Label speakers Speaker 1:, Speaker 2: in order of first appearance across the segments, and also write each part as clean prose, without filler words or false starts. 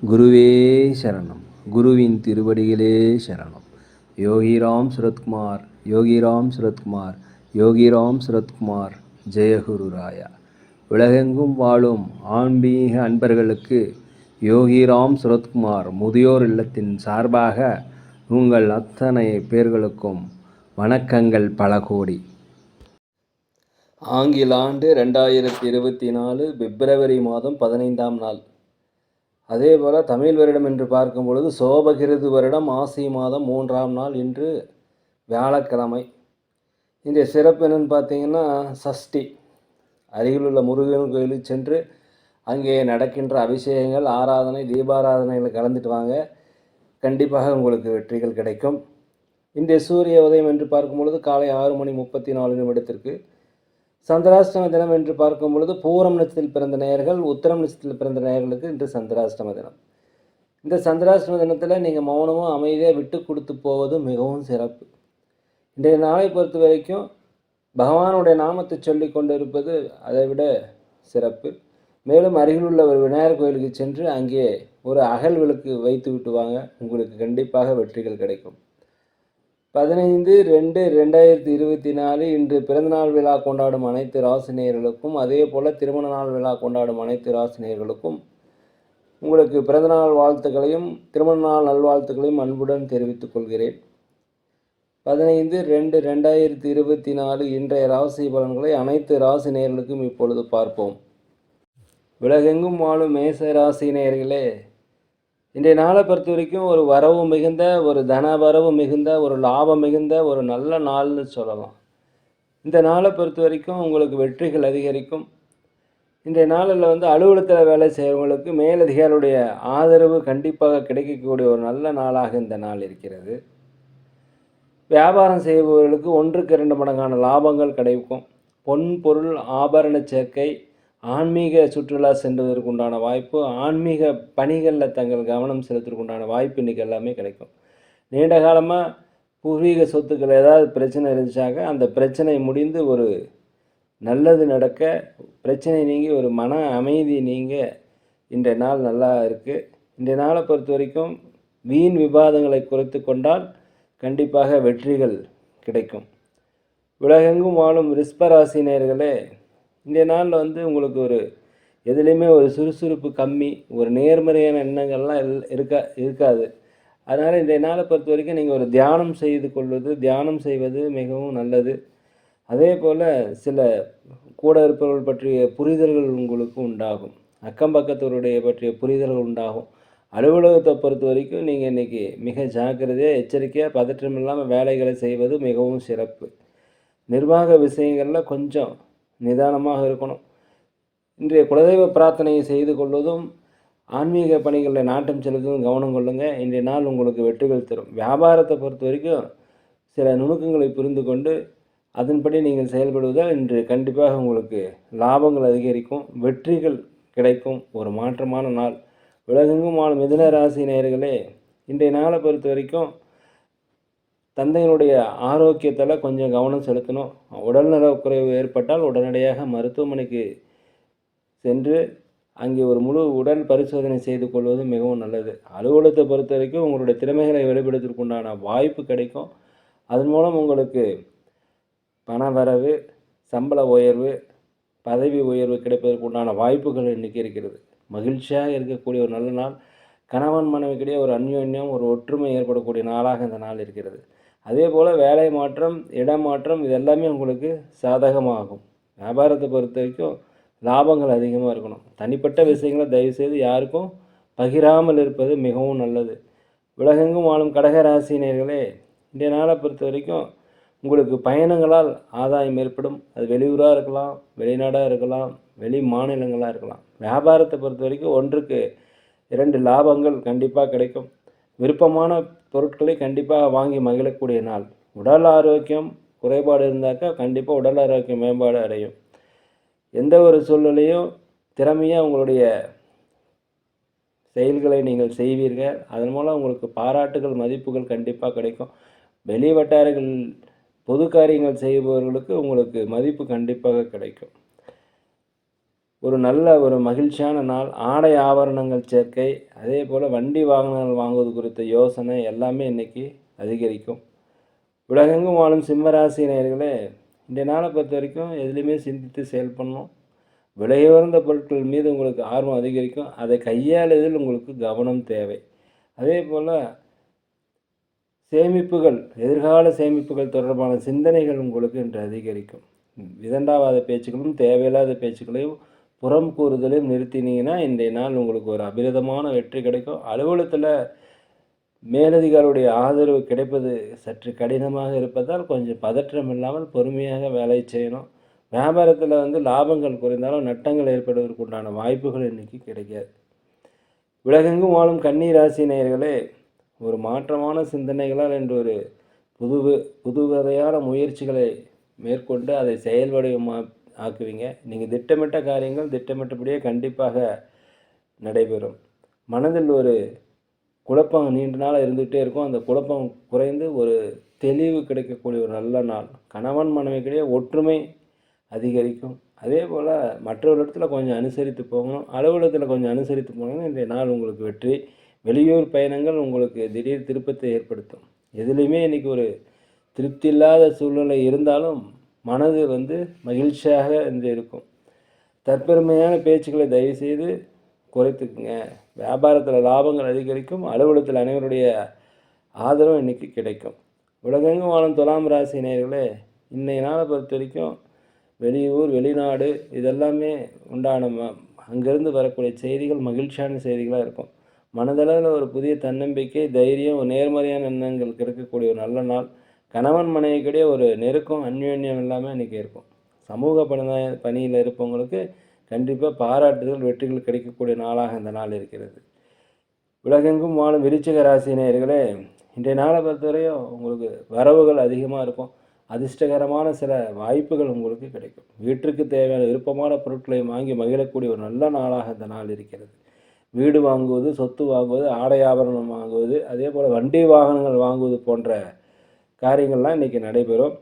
Speaker 1: குருவே சரணம். குருவின் திருவடிகளே சரணம். யோகிராம் சுரத்குமார், யோகிராம் சுரத்குமார், யோகிராம் சுரத்குமார். ஜெயகுரு ராயா. உலகெங்கும் வாழும் ஆன்மீக அன்பர்களுக்கு யோகிராம் சுரத்குமார் முதியோர் இல்லத்தின் சார்பாக உங்கள் அத்தனை பேர்களுக்கும் வணக்கங்கள் பல கோடி. ஆங்கில ஆண்டு 2024 பிப்ரவரி மாதம் 15ஆம் நாள். அதே போல் தமிழ் வருடம் என்று பார்க்கும் பொழுது சோபகிருது வருடம் ஆசி மாதம் 3ஆம் நாள், இன்று வியாழக்கிழமை. இன்றைய சிறப்பு என்னென்னு பார்த்தீங்கன்னா சஷ்டி. அருகிலுள்ள முருகன் கோயிலுக்கு சென்று அங்கே நடக்கின்ற அபிஷேகங்கள், ஆராதனை, தீபாராதனைகளை கலந்துட்டு வாங்க. கண்டிப்பாக உங்களுக்கு வெற்றிகள் கிடைக்கும். இன்றைய சூரிய உதயம் என்று பார்க்கும் பொழுது காலை 6:34 சந்திராஷ்டம தினம் என்று பார்க்கும் பொழுது பூரம் நட்சத்திரத்தில் பிறந்த நேயர்கள், உத்திரம் நட்சத்திரத்தில் பிறந்த நேயர்களுக்கு இன்று சந்திராஷ்டம தினம். இந்த சந்திராஷ்டம தினத்தில் நீங்கள் மௌனமும் அமைதியாக விட்டு கொடுத்து போவது மிகவும் சிறப்பு. இன்றைய நாளை பொறுத்த வரைக்கும் பகவானுடைய நாமத்தை சொல்லி கொண்டு இருப்பது அதை விட சிறப்பு. மேலும் அருகிலுள்ள ஒரு விநாயகர் கோயிலுக்கு சென்று அங்கே ஒரு அகல் விளக்கு வைத்து விட்டு வாங்க. உங்களுக்கு கண்டிப்பாக வெற்றிகள் கிடைக்கும். 15/2/2024 இன்று பிறந்தநாள் விழா கொண்டாடும் அனைத்து ராசினியர்களுக்கும், அதே போல் திருமண நாள் விழா கொண்டாடும் அனைத்து ராசினியர்களுக்கும் உங்களுக்கு பிறந்தநாள் வாழ்த்துக்களையும் திருமண நாள் நல்வாழ்த்துக்களையும் அன்புடன் தெரிவித்துக் கொள்கிறேன். 15/2/2024 இன்றைய ராசி பலன்களை அனைத்து ராசினியர்களுக்கும் இப்பொழுது பார்ப்போம். உலகெங்கும் வாழும் மேச ராசினியர்களே, இன்றைய நாளை பொறுத்த வரைக்கும் ஒரு வரவு மிகுந்த, ஒரு தன வரவு மிகுந்த, ஒரு லாபம் மிகுந்த ஒரு நல்ல நாள்னு சொல்லலாம். இந்த நாளை பொறுத்த வரைக்கும் உங்களுக்கு வெற்றிகள் அதிகரிக்கும். இன்றைய நாளில் அலுவலகத்தில் வேலை செய்கிறவங்களுக்கு மேலதிகாரியுடைய ஆதரவு கண்டிப்பாக கிடைக்கக்கூடிய ஒரு நல்ல நாளாக இந்த நாள் இருக்கிறது. வியாபாரம் செய்பவர்களுக்கு 1க்கு 2 மடங்கான லாபங்கள் கிடைக்கும். பொன் பொருள் ஆபரண சேர்க்கை, ஆன்மீக சுற்றுலா சென்றதற்கு உண்டான வாய்ப்பு, ஆன்மீக பணிகளில் தங்கள் கவனம் செலுத்துறதுக்கு உண்டான வாய்ப்பு இன்றைக்கி எல்லாமே கிடைக்கும். நீண்ட காலமாக பூர்வீக சொத்துக்கள் ஏதாவது பிரச்சனை இருந்துச்சாக்க அந்த பிரச்சனை முடிந்து ஒரு நல்லது நடக்க, பிரச்சனை நீங்கி ஒரு மன அமைதி நீங்கள் இன்றைய நாள் நல்லா இருக்குது. இன்றைய நாளை பொறுத்த வரைக்கும் வீண் விவாதங்களை குறைத்து கொண்டால் கண்டிப்பாக வெற்றிகள் கிடைக்கும். உலகெங்கும் வாழும் ரிஷபராசினியர்களே, இந்த நாளில் உங்களுக்கு ஒரு எதுலேயுமே ஒரு சுறுசுறுப்பு கம்மி, ஒரு நேர்மறையான எண்ணங்கள்லாம் இருக்காது. அதனால் இந்த நாளை பொறுத்த வரைக்கும் நீங்கள் ஒரு தியானம் செய்வது மிகவும் நல்லது. அதே போல் சில கூட இருப்பவர்கள் பற்றிய புரிதல்கள் உங்களுக்கு உண்டாகும். அக்கம் பக்கத்தவருடைய பற்றிய புரிதல்கள் உண்டாகும். அலுவலகத்தை பொறுத்த வரைக்கும் நீங்கள் இன்றைக்கி மிக ஜாக்கிரதையாக, எச்சரிக்கையாக, பதற்றம் இல்லாமல் வேலைகளை செய்வது மிகவும் சிறப்பு. நிர்வாக விஷயங்களில் கொஞ்சம் நிதானமாக இருக்கணும். இன்றைய குலதெய்வ பிரார்த்தனையை செய்து கொள்வதும், ஆன்மீக பணிகளில் நாட்டம் செலுத்துவதும் கவனம் கொள்ளுங்கள். இன்றைய நாள் உங்களுக்கு வெற்றிகள் தரும். வியாபாரத்தை பொறுத்த வரைக்கும் சில நுணுக்கங்களை புரிந்து கொண்டு அதன்படி நீங்கள் செயல்படுவதால் இன்று கண்டிப்பாக உங்களுக்கு லாபங்கள் அதிகரிக்கும், வெற்றிகள் கிடைக்கும். ஒரு மாற்றமான நாள். உலகெங்கும் வாழும் மிதுன ராசி நேயர்களே, இன்றைய நாளை பொறுத்த வரைக்கும் தந்தையினுடைய ஆரோக்கியத்தில் கொஞ்சம் கவனம் செலுத்தணும். உடல்நலக்குறைவு ஏற்பட்டால் உடனடியாக மருத்துவமனைக்கு சென்று அங்கே ஒரு முழு உடல் பரிசோதனை செய்து கொள்வது மிகவும் நல்லது. அலுவலகத்தை பொறுத்த வரைக்கும் உங்களுடைய திறமைகளை வெளிப்படுத்துவதற்கு உண்டான வாய்ப்பு கிடைக்கும். அதன் மூலம் உங்களுக்கு பண வரவு, சம்பள உயர்வு, பதவி உயர்வு கிடைப்பதற்கு உண்டான வாய்ப்புகள் இன்றைக்கி இருக்கிறது. மகிழ்ச்சியாக இருக்கக்கூடிய ஒரு நல்ல நாள். கணவன் மனைவிக்கிடையே ஒரு அந்யோன்யம், ஒரு ஒற்றுமை ஏற்படக்கூடிய நாளாக இந்த நாள் இருக்கிறது. அதே போல் வேலை மாற்றம், இடமாற்றம், இது எல்லாமே உங்களுக்கு சாதகமாகும். வியாபாரத்தை பொறுத்த வரைக்கும் லாபங்கள் அதிகமாக இருக்கணும். தனிப்பட்ட விஷயங்களை தயவுசெய்து யாருக்கும் பகிராமல் இருப்பது மிகவும் நல்லது. உலகெங்கும் வாழும் கடகராசினியர்களே, இன்றைய நாளை பொறுத்த வரைக்கும் உங்களுக்கு பயணங்களால் ஆதாயம் ஏற்படும். அது வெளியூராக இருக்கலாம், வெளிநாடாக இருக்கலாம், வெளி மாநிலங்களாக இருக்கலாம். வியாபாரத்தை பொறுத்த வரைக்கும் 1க்கு 2 லாபங்கள் கண்டிப்பாக கிடைக்கும். விருப்பமான பொருட்களை கண்டிப்பாக வாங்கி மகிழக்கூடிய நாள். உடல் ஆரோக்கியம் குறைபாடு இருந்தாக்கா கண்டிப்பாக உடல் ஆரோக்கியம் மேம்பாடு அடையும். எந்த ஒரு சூழ்நிலையும் திறமையாக உங்களுடைய செயல்களை நீங்கள் செய்வீர்கள். அதன் மூலம் உங்களுக்கு பாராட்டுகள், மதிப்புகள் கண்டிப்பாக கிடைக்கும். வெளி வட்டாரங்கள் பொது காரியங்கள் செய்பவர்களுக்கு உங்களுக்கு மதிப்பு கண்டிப்பாக கிடைக்கும். ஒரு நல்ல ஒரு மகிழ்ச்சியான நாள். ஆடை ஆபரணங்கள் சேர்க்கை, அதே போல் வண்டி வாகனங்கள் வாங்குவது குறித்த யோசனை எல்லாமே இன்றைக்கி அதிகரிக்கும். உலகெங்கும் வாழும் சிம்மராசி நேயர்களே, இந்த நாளை பொறுத்த வரைக்கும் எதுலேயுமே சிந்தித்து செயல்படணும். விலையுயர்ந்த பொருட்கள் மீது உங்களுக்கு ஆர்வம் அதிகரிக்கும். அதை கையாளுவதில் உங்களுக்கு கவனம் தேவை. அதே போல் சேமிப்புகள், எதிர்கால சேமிப்புகள் தொடர்பான சிந்தனைகள் உங்களுக்கு இன்று அதிகரிக்கும். விதண்டாவாத பேச்சுக்களும் தேவையில்லாத பேச்சுக்களையும் புறம் கூறுதலையும் நிறுத்தினீங்கன்னா இன்றைய நாள் உங்களுக்கு ஒரு அபிரிதமான வெற்றி கிடைக்கும். அலுவலகத்தில் மேலதிகாரியுடைய ஆதரவு கிடைப்பது சற்று கடினமாக இருப்பதால் கொஞ்சம் பதற்றம் இல்லாமல் பொறுமையாக வேலை செய்யணும். வியாபாரத்தில் லாபங்கள் குறைந்தாலும் நட்டங்கள் ஏற்படுவதற்கு உண்டான வாய்ப்புகள் இன்றைக்கி கிடைக்காது. உலகெங்கும் வாழும் கன்னி ராசி நேயர்களே, ஒரு மாற்றமான சிந்தனைகளால் என்று ஒரு புதுவகையான முயற்சிகளை மேற்கொண்டு அதை செயல்வடிவமாக ஆக்குவீங்க. நீங்கள் திட்டமிட்ட காரியங்கள் திட்டமிட்டபடியே கண்டிப்பாக நடைபெறும். மனதில் ஒரு குழப்பம் நீண்ட நாளாக இருந்துகிட்டே இருக்கும். அந்த குழப்பம் குறைந்து ஒரு தெளிவு கிடைக்கக்கூடிய ஒரு நல்ல நாள். கணவன் மனைவிக்கிடையே ஒற்றுமை அதிகரிக்கும். அதே போல் மற்றவர்களிடத்தில் கொஞ்சம் அனுசரித்து போகணும். அலுவலகத்தில் கொஞ்சம் அனுசரித்து போனீங்கன்னா இன்றைய நாள் உங்களுக்கு வெற்றி. வெளியூர் பயணங்கள் உங்களுக்கு திடீர் திருப்பத்தை ஏற்படுத்தும். எதுலேயுமே இன்றைக்கி ஒரு திருப்தி இல்லாத சூழ்நிலை இருந்தாலும் மனது மகிழ்ச்சியாக இன்று இருக்கும். தற்பெருமையான பேச்சுக்களை தயவுசெய்து குறைத்துக்குங்க. வியாபாரத்தில் லாபங்கள் அதிகரிக்கும். அலுவலகத்தில் அனைவருடைய ஆதரவு இன்றைக்கி கிடைக்கும். உலகெங்கும் வாழும் துலாம் ராசி நேயர்களே, இன்றைய நாளை பொறுத்த வரைக்கும் வெளியூர் வெளிநாடு இதெல்லாமே உண்டான அங்கேருந்து வரக்கூடிய செய்திகள் மகிழ்ச்சியான செய்திகளாக இருக்கும். மனதளவில் ஒரு புதிய தன்னம்பிக்கை, தைரியம், ஒரு நேர்மறையான எண்ணங்கள் கிடைக்கக்கூடிய ஒரு நல்ல நாள். கணவன் மனைவிக்கிடையே ஒரு நெருக்கம், அந்யோன்யம் எல்லாமே இன்றைக்கி இருக்கும். சமூக பணியில் இருப்பவங்களுக்கு கண்டிப்பாக பாராட்டுதல், வெற்றிகள் கிடைக்கக்கூடிய நாளாக இந்த நாள் இருக்கிறது. உலகெங்கும் வாழும் விருச்சிக ராசி நேயர்களே, இன்றைய நாளை பொறுத்தவரையும் உங்களுக்கு வரவுகள் அதிகமாக இருக்கும். அதிர்ஷ்டகரமான சில வாய்ப்புகள் உங்களுக்கு கிடைக்கும். வீட்டிற்கு தேவையான விருப்பமான பொருட்களை வாங்கி மகிழக்கூடிய ஒரு நல்ல நாளாக இந்த நாள் இருக்கிறது. வீடு வாங்குவது, சொத்து வாங்குவது, ஆடை ஆபரணம் வாங்குவது, அதே போல் வண்டி வாகனங்கள் வாங்குவது போன்ற காரியங்கள்லாம் இன்றைக்கி நடைபெறும்.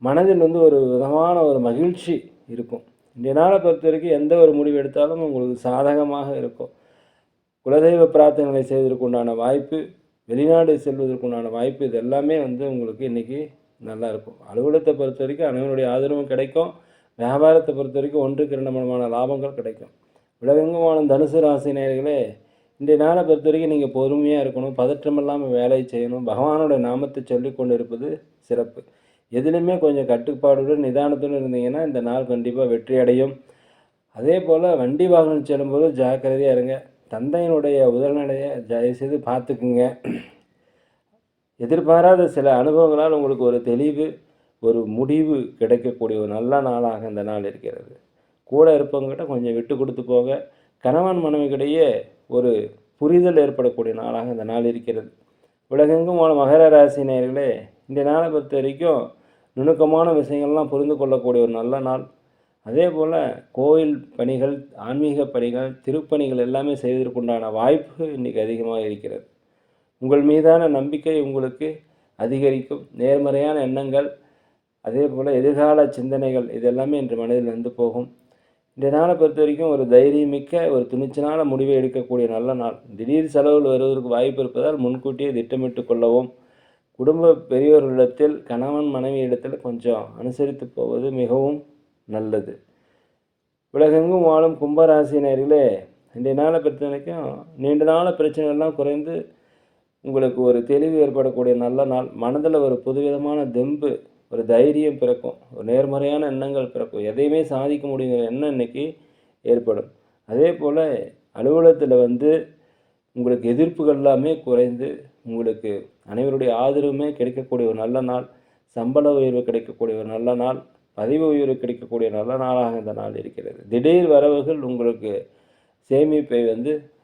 Speaker 1: மனதில் ஒரு விதமான ஒரு மகிழ்ச்சி இருக்கும். இன்றைய நாளை பொறுத்த வரைக்கும் எந்த ஒரு முடிவு எடுத்தாலும் உங்களுக்கு சாதகமாக இருக்கும். குலதெய்வ பிரார்த்தனைகளை செய்வதற்கு உண்டான வாய்ப்பு, வெளிநாடு செல்வதற்குண்டான வாய்ப்பு, இது எல்லாமே உங்களுக்கு இன்றைக்கி நல்லாயிருக்கும். அலுவலகத்தை பொறுத்த வரைக்கும் அனைவருடைய ஆதரவும் கிடைக்கும். வியாபாரத்தை பொறுத்த வரைக்கும் 1க்கு 2 மடமான லாபங்கள் கிடைக்கும். உலகெங்கும் வாழும் தனுசு ராசி நேயர்களே, இன்றைய நாளை பொறுத்த வரைக்கும் நீங்கள் பொறுமையாக இருக்கணும். பதற்றம் இல்லாமல் வேலை செய்யணும். பகவானோட நாமத்தை சொல்லி கொண்டு இருப்பது சிறப்பு. எதுலேயுமே கொஞ்சம் கட்டுப்பாடுடன் நிதானத்துடன் இருந்தீங்கன்னா இந்த நாள் கண்டிப்பாக வெற்றி அடையும். அதே போல் வண்டி வாகனம் செல்லும்போது ஜாக்கிரதையாக இருங்க. தந்தையினுடைய உடல்நிலையை தயவுசெய்து பார்த்துக்குங்க. எதிர்பாராத சில அனுபவங்களால் உங்களுக்கு ஒரு தெளிவு, ஒரு முடிவு கிடைக்கக்கூடிய ஒரு நல்ல நாளாக இந்த நாள் இருக்கிறது. கூட இருப்பவங்ககிட்ட கொஞ்சம் விட்டு கொடுத்து போக. கணவன் மனைவிக்கிடையே ஒரு புரிதல் ஏற்படக்கூடிய நாளாக இந்த நாள் இருக்கிறது. உலகெங்கும் வாழும் மகர ராசி நேயர்களே, இந்த நாளை பொறுத்த வரைக்கும் நுணுக்கமான விஷயங்கள்லாம் புரிந்து கொள்ளக்கூடிய ஒரு நல்ல நாள். அதே போல் கோயில் பணிகள், ஆன்மீக பணிகள், திருப்பணிகள் எல்லாமே செய்வதற்குண்டான வாய்ப்பு இன்றைக்கி அதிகமாக இருக்கிறது. உங்கள் மீதான நம்பிக்கை உங்களுக்கு அதிகரிக்கும். நேர்மறையான எண்ணங்கள், அதே போல் எதிர்கால சிந்தனைகள் இதெல்லாமே இன்று மனதில் போகும். இந்த நாளை பொறுத்த வரைக்கும் ஒரு தைரியமிக்க, ஒரு துணிச்சலான முடிவை எடுக்கக்கூடிய நல்ல நாள். திடீர் செலவுகள் வருவதற்கு வாய்ப்பு இருப்பதால் முன்கூட்டியே திட்டமிட்டு கொள்ளவும். குடும்ப பெரியோர்களிடத்தில், கணவன் மனைவி இடத்தில் கொஞ்சம் அனுசரித்து போவது மிகவும் நல்லது. உலகெங்கும் வாழும் கும்பராசினியர்களே, இன்றைய நாளை பொறுத்த வரைக்கும் நீண்ட நாள பிரச்சனைகள்லாம் குறைந்து உங்களுக்கு ஒரு தெளிவு ஏற்படக்கூடிய நல்ல நாள். மனதில் ஒரு புதுவிதமான தெம்பு, ஒரு தைரியம் பிறக்கும். ஒரு நேர்மறையான எண்ணங்கள் பிறக்கும். எதையுமே சாதிக்க முடியுங்கிற எண்ணம் இன்றைக்கி ஏற்படும். அதே போல் அலுவலகத்தில் உங்களுக்கு எதிர்ப்புகள் எல்லாமே குறைந்து உங்களுக்கு அனைவருடைய ஆதரவுமே கிடைக்கக்கூடிய ஒரு நல்ல நாள். சம்பள உயர்வு கிடைக்கக்கூடிய ஒரு நல்ல நாள். பதவி உயர்வு கிடைக்கக்கூடிய நல்ல நாளாக இந்த நாள் இருக்கிறது. திடீர் வரவுகள் உங்களுக்கு சேமிப்பை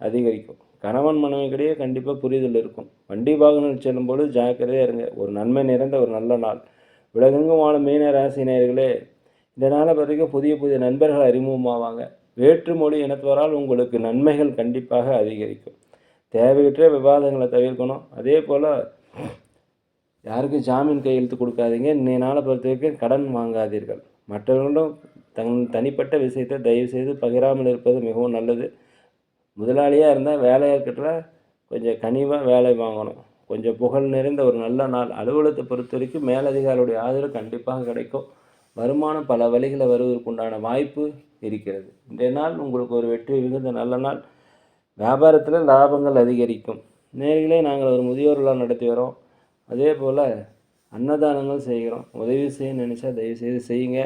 Speaker 1: அதிகரிக்கும். கணவன் மனைவிக்கிடையே கண்டிப்பாக புரிதல் இருக்கும். வண்டி வாகனம் செல்லும்போது ஜாக்கிரதையாக இருங்க. ஒரு நன்மை நிறைந்த ஒரு நல்ல நாள். உலகெங்கும் வாழும் மீன ராசி நேயர்களே, இந்த நாளை வரைக்கும் புதிய புதிய நண்பர்கள் அறிமுகமாவாங்க. வேற்றுமொழி இனத்தவரால் உங்களுக்கு நன்மைகள் கண்டிப்பாக அதிகரிக்கும். தேவையற்ற விவாதங்களை தவிர்க்கணும். அதே போல் யாருக்கும் ஜாமீன் கையெழுத்து கொடுக்காதீங்க. இன்றைய நாளை பொறுத்த வரைக்கும் கடன் வாங்காதீர்கள். மற்றவர்களும் தனிப்பட்ட விஷயத்தை தயவுசெய்து பகிராமல் இருப்பது மிகவும் நல்லது. முதலாளியாக இருந்தால் வேலையாட்கிட்ட கொஞ்சம் கனிவாக வேலை வாங்கணும். கொஞ்சம் புகழ் நிறைந்த ஒரு நல்ல நாள். அலுவலகத்தை பொறுத்த வரைக்கும் மேலதிகாரியுடைய ஆதரவு கண்டிப்பாக கிடைக்கும். வருமானம் பல வழிகளில் வருவதற்கு உண்டான வாய்ப்பு இருக்கிறது. இன்றைய நாள் உங்களுக்கு ஒரு வெற்றி மிகுந்த நல்ல நாள். வியாபாரத்தில் லாபங்கள் அதிகரிக்கும். நேர்களே, நாங்கள் ஒரு முதியோர் இல்லம் நடத்தி வரோம். அதே போல் அன்னதானங்கள் செய்கிறோம். உதவி செய்ய நினச்சா தயவுசெய்து செய்யுங்க.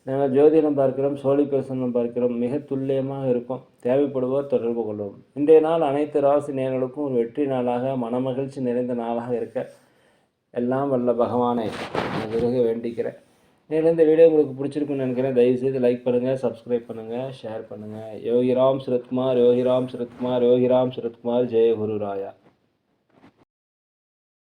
Speaker 1: நாங்கள் ஜோதிடம் பார்க்கிறோம், சோழி பிரசன்னம் பார்க்கிறோம். மிக துல்லியமாக இருக்கும். தேவைப்படுவோர் தொடர்பு கொள்வோம். இன்றைய நாள் அனைத்து ராசி நேயர்களுக்கும் ஒரு வெற்றி நாளாக, மனமகிழ்ச்சி நிறைந்த நாளாக இருக்க எல்லாம் வல்ல பகவானை விருக வேண்டிக்கிறேன். மேலும் இந்த வீடியோ உங்களுக்கு பிடிச்சிருக்குன்னு நினைக்கிறேன். தயவுசெய்து லைக் பண்ணுங்கள், சப்ஸ்கிரைப் பண்ணுங்கள், ஷேர் பண்ணுங்கள். யோகிராம் சுரத்குமார், யோகிராம் சுரத்குமார், யோகிராம் சுரத்குமார். ஜெய குரு ராயா.